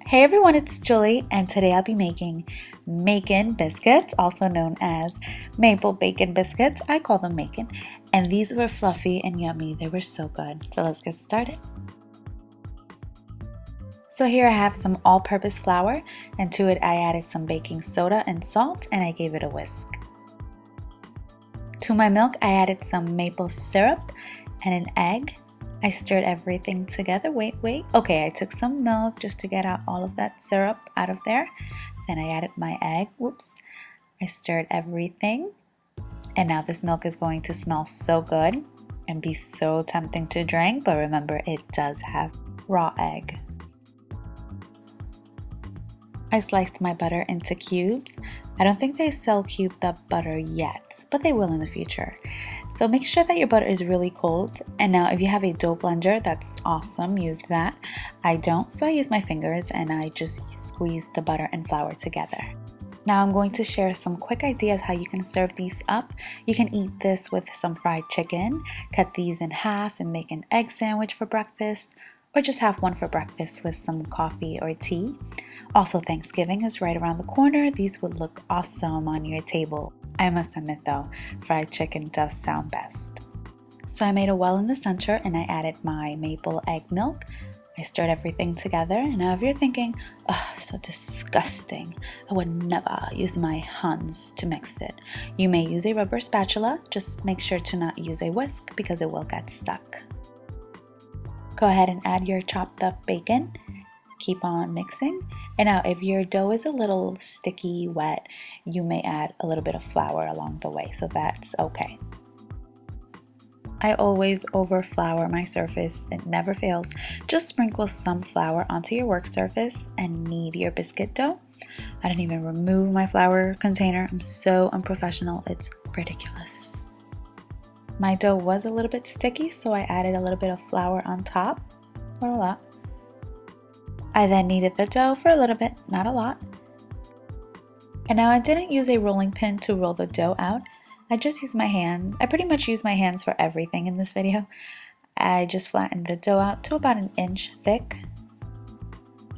Hey everyone, it's Julie, and today I'll be making Macon biscuits, also known as maple bacon biscuits. I call them Macon, and these were fluffy and yummy. They were so good. So let's get started. So here I have some all-purpose flour, and to it I added some baking soda and salt, and I gave it a whisk. To my milk I added some maple syrup and an egg. I stirred everything together. Wait. Okay, I took some milk just to get out all of that syrup out of there. Then I added my egg. Whoops. I stirred everything. And now this milk is going to smell so good and be so tempting to drink. But remember, it does have raw egg. I sliced my butter into cubes. I don't think they sell cubed up butter yet, but they will in the future. So make sure that your butter is really cold. And now if you have a dough blender, that's awesome, use that. I don't, so I use my fingers and I just squeeze the butter and flour together. Now I'm going to share some quick ideas how you can serve these up. You can eat this with some fried chicken, cut these in half and make an egg sandwich for breakfast, or just have one for breakfast with some coffee or tea. Also, Thanksgiving is right around the corner. These would look awesome on your table. I must admit though, fried chicken does sound best. So I made a well in the center and I added my maple egg milk. I stirred everything together, and now if you're thinking, oh, so disgusting, I would never use my hands to mix it. You may use a rubber spatula, just make sure to not use a whisk because it will get stuck. Go ahead and add your chopped up bacon. Keep on mixing. And now if your dough is a little sticky, wet, you may add a little bit of flour along the way, so that's okay. I always over flour my surface, it never fails. Just sprinkle some flour onto your work surface and knead your biscuit dough. I didn't even remove my flour container. I'm so unprofessional, it's ridiculous. My dough was a little bit sticky, so I added a little bit of flour on top, not a lot. I then kneaded the dough for a little bit, not a lot. And now I didn't use a rolling pin to roll the dough out. I just used my hands. I pretty much use my hands for everything in this video. I just flattened the dough out to about 1 inch thick.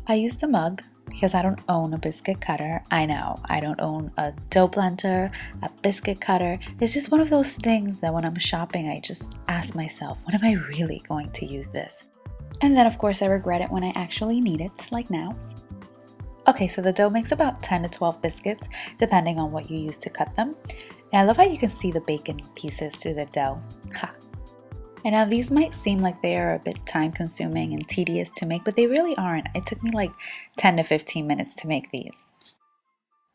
I used a mug because I don't own a biscuit cutter. I know, I don't own a dough blender, a biscuit cutter. It's just one of those things that when I'm shopping, I just ask myself, when am I really going to use this? And then of course I regret it when I actually need it, like now. Okay, so the dough makes about 10 to 12 biscuits, depending on what you use to cut them. And I love how you can see the bacon pieces through the dough. Ha! And now these might seem like they are a bit time consuming and tedious to make, but they really aren't. It took me like 10 to 15 minutes to make these.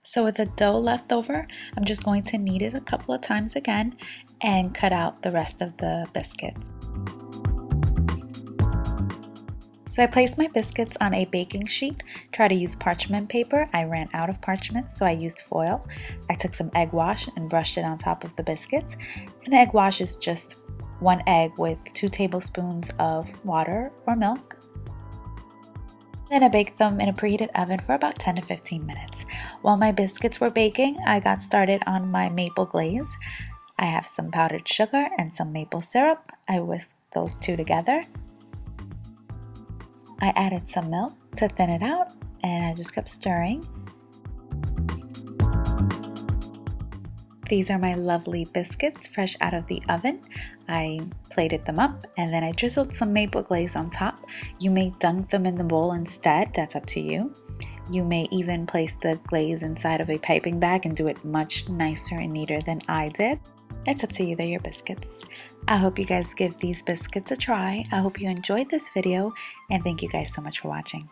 So with the dough left over, I'm just going to knead it a couple of times again and cut out the rest of the biscuits. So I placed my biscuits on a baking sheet. Try to use parchment paper. I ran out of parchment, so I used foil. I took some egg wash and brushed it on top of the biscuits. And the egg wash is just 1 egg with 2 tablespoons of water or milk. Then I baked them in a preheated oven for about 10 to 15 minutes. While my biscuits were baking, I got started on my maple glaze. I have some powdered sugar and some maple syrup. I whisked those two together. I added some milk to thin it out, and I just kept stirring. These are my lovely biscuits fresh out of the oven. I plated them up and then I drizzled some maple glaze on top. You may dunk them in the bowl instead, that's up to you. You may even place the glaze inside of a piping bag and do it much nicer and neater than I did. It's up to you, they're your biscuits. I hope you guys give these biscuits a try. I hope you enjoyed this video, and thank you guys so much for watching.